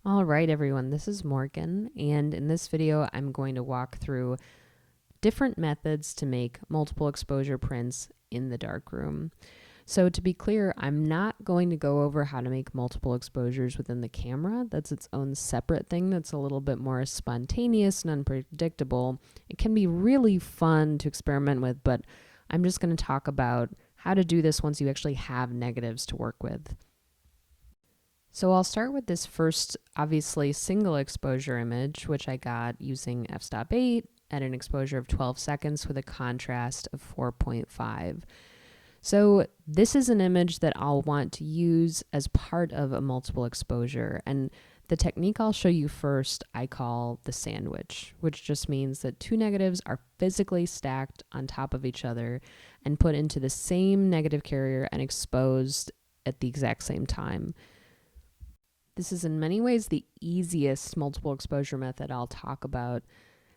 All right, everyone, this is Morgan, and in this video, I'm going to walk through different methods to make multiple exposure prints in the darkroom. So to be clear, I'm not going to go over how to make multiple exposures within the camera. That's its own separate thing that's a little bit more spontaneous and unpredictable. It can be really fun to experiment with, but I'm just going to talk about how to do this once you actually have negatives to work with. So I'll start with this first, obviously, single exposure image, which I got using f-stop8 at an exposure of 12 seconds with a contrast of 4.5. So this is an image that I'll want to use as part of a multiple exposure. And the technique I'll show you first, I call the sandwich, which just means that two negatives are physically stacked on top of each other and put into the same negative carrier and exposed at the exact same time. This is in many ways the easiest multiple exposure method I'll talk about,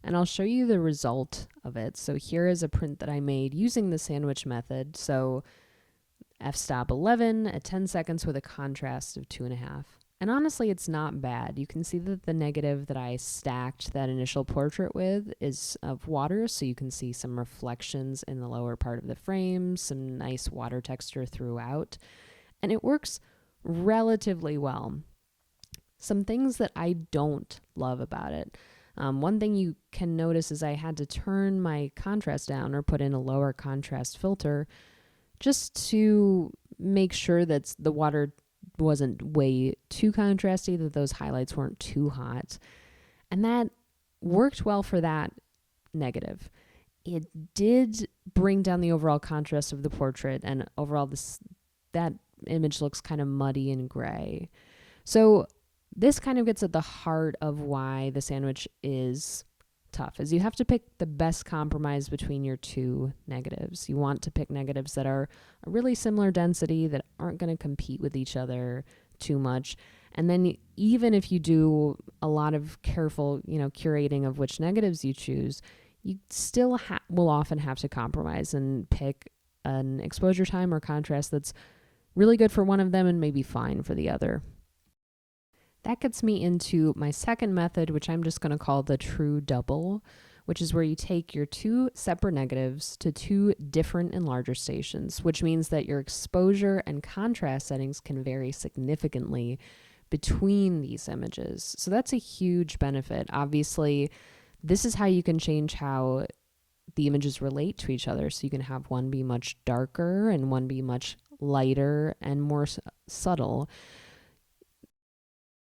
and I'll show you the result of it. So here is a print that I made using the sandwich method. So f-stop 11 at 10 seconds with a contrast of 2.5. And honestly, it's not bad. You can see that the negative that I stacked that initial portrait with is of water, so you can see some reflections in the lower part of the frame, some nice water texture throughout, and it works relatively well. Some things that I don't love about it. One thing you can notice is I had to turn my contrast down or put in a lower contrast filter just to make sure that the water wasn't way too contrasty, that those highlights weren't too hot. And that worked well for that negative. It did bring down the overall contrast of the portrait, and overall that image looks kind of muddy and gray. So this kind of gets at the heart of why the sandwich is tough, is you have to pick the best compromise between your two negatives. You want to pick negatives that are a really similar density, that aren't going to compete with each other too much. And then even if you do a lot of careful, curating of which negatives you choose, you still will often have to compromise and pick an exposure time or contrast that's really good for one of them and maybe fine for the other. That gets me into my second method, which I'm just going to call the true double, which is where you take your two separate negatives to two different enlarger stations, which means that your exposure and contrast settings can vary significantly between these images. So that's a huge benefit. Obviously, this is how you can change how the images relate to each other. So you can have one be much darker and one be much lighter and more subtle.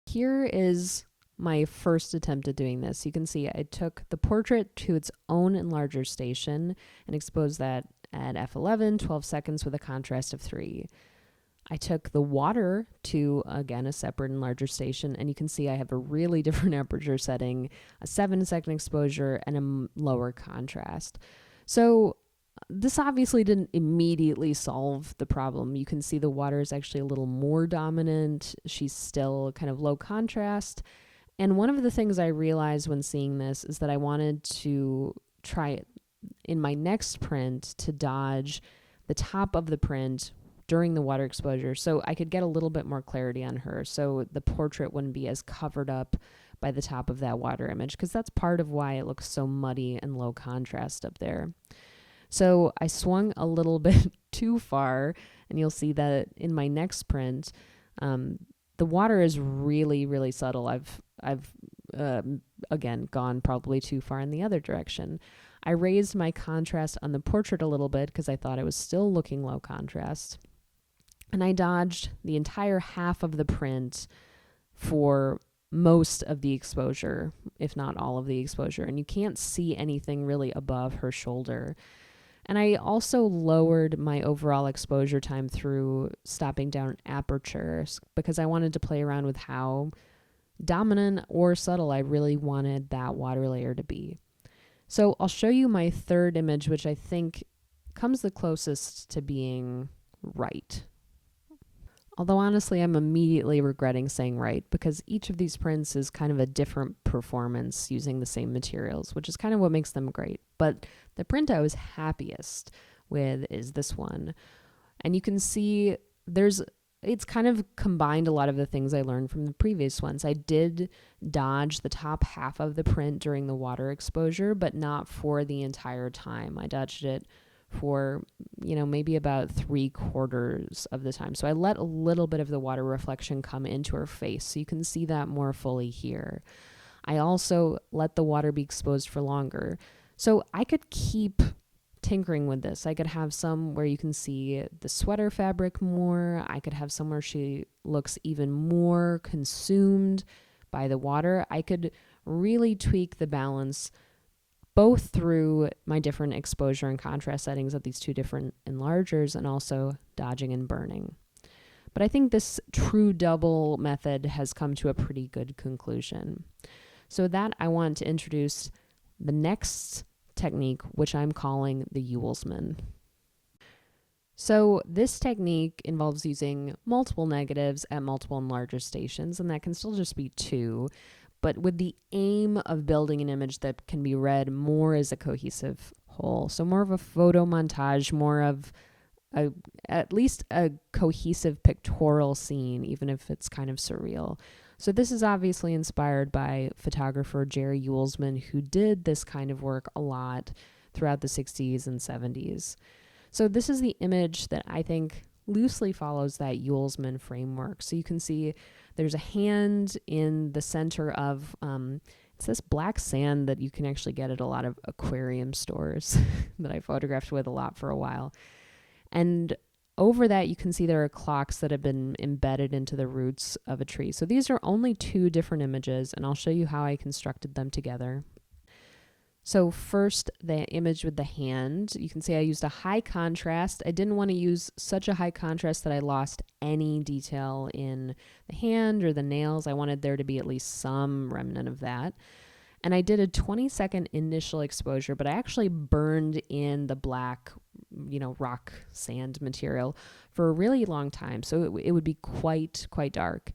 Here is my first attempt at doing this. You can see I took the portrait to its own enlarger station and exposed that at f11, 12 seconds with a contrast of 3. I took the water to, again, a separate enlarger station, and you can see I have a really different aperture setting, a 7-second exposure, and a lower contrast. So this obviously didn't immediately solve the problem. You can see the water is actually a little more dominant. She's still kind of low contrast. And one of the things I realized when seeing this is that I wanted to try it in my next print to dodge the top of the print during the water exposure so I could get a little bit more clarity on her, so the portrait wouldn't be as covered up by the top of that water image, because that's part of why it looks so muddy and low contrast up there. So I swung a little bit too far, and you'll see that in my next print, the water is really, really subtle. I've again gone probably too far in the other direction. I raised my contrast on the portrait a little bit because I thought it was still looking low contrast, and I dodged the entire half of the print for most of the exposure, if not all of the exposure, and you can't see anything really above her shoulder. And I also lowered my overall exposure time through stopping down aperture because I wanted to play around with how dominant or subtle I really wanted that water layer to be. So I'll show you my third image, which I think comes the closest to being right. Although honestly, I'm immediately regretting saying right, because each of these prints is kind of a different performance using the same materials, which is kind of what makes them great. But the print I was happiest with is this one. And you can see there's it's kind of combined a lot of the things I learned from the previous ones. I did dodge the top half of the print during the water exposure, but not for the entire time. I dodged it for, maybe about 3/4 of the time. So I let a little bit of the water reflection come into her face. So you can see that more fully here. I also let the water be exposed for longer. So I could keep tinkering with this. I could have some where you can see the sweater fabric more. I could have some where she looks even more consumed by the water. I could really tweak the balance both through my different exposure and contrast settings of these two different enlargers and also dodging and burning. But I think this true double method has come to a pretty good conclusion. So with that, I want to introduce the next technique, which I'm calling the Uhlsman. So this technique involves using multiple negatives at multiple enlarger stations, and that can still just be 2, but with the aim of building an image that can be read more as a cohesive whole. So more of a photo montage, more of at least a cohesive pictorial scene, even if it's kind of surreal. So this is obviously inspired by photographer Jerry Uhlsman, who did this kind of work a lot throughout the 60s and 70s. So this is the image that I think loosely follows that Uhlsman framework. So you can see there's a hand in the center of, it's this black sand that you can actually get at a lot of aquarium stores that I photographed with a lot for a while. And over that, you can see there are clocks that have been embedded into the roots of a tree. So these are only 2 different images, and I'll show you how I constructed them together. So first, the image with the hand. You can see I used a high contrast. I didn't want to use such a high contrast that I lost any detail in the hand or the nails. I wanted there to be at least some remnant of that. And I did a 20-second initial exposure, but I actually burned in the black, rock sand material for a really long time. So it would be quite dark.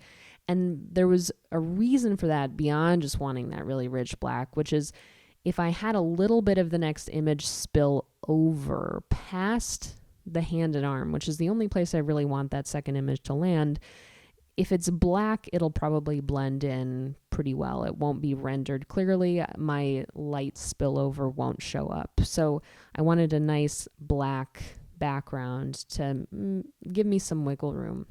And there was a reason for that beyond just wanting that really rich black, which is if I had a little bit of the next image spill over past the hand and arm, which is the only place I really want that second image to land, if it's black, it'll probably blend in pretty well. It won't be rendered clearly. My light spillover won't show up. So I wanted a nice black background to give me some wiggle room.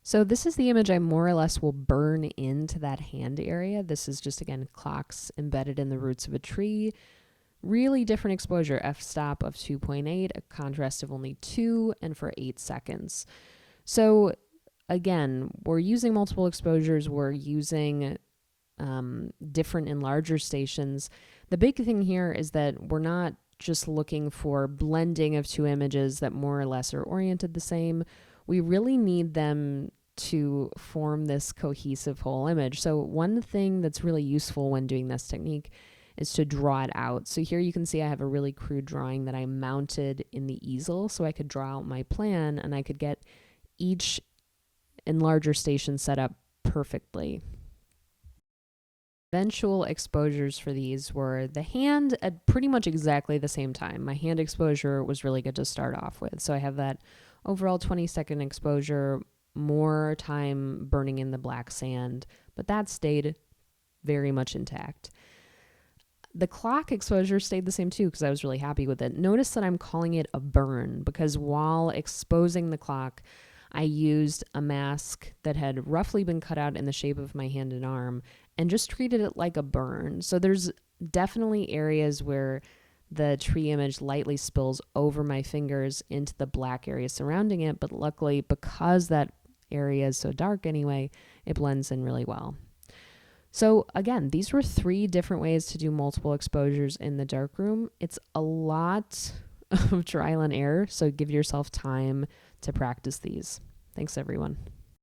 So this is the image I more or less will burn into that hand area. This is just, again, clocks embedded in the roots of a tree. Really different exposure, f-stop of 2.8, a contrast of only 2, and for 8 seconds. So again, we're using multiple exposures. We're using different enlarger stations. The big thing here is that we're not just looking for blending of 2 images that more or less are oriented the same. We really need them to form this cohesive whole image. So one thing that's really useful when doing this technique is to draw it out. So here you can see I have a really crude drawing that I mounted in the easel so I could draw out my plan and I could get each enlarger station set up perfectly. Eventual exposures for these were the hand at pretty much exactly the same time. My hand exposure was really good to start off with. So I have that overall 20-second exposure, more time burning in the black sand, but that stayed very much intact. The clock exposure stayed the same too because I was really happy with it. Notice that I'm calling it a burn because while exposing the clock, I used a mask that had roughly been cut out in the shape of my hand and arm and just treated it like a burn. So there's definitely areas where the tree image lightly spills over my fingers into the black area surrounding it, but luckily because that area is so dark anyway, it blends in really well. So again, these were 3 different ways to do multiple exposures in the darkroom. It's a lot of trial and error, so give yourself time to practice these. Thanks, everyone.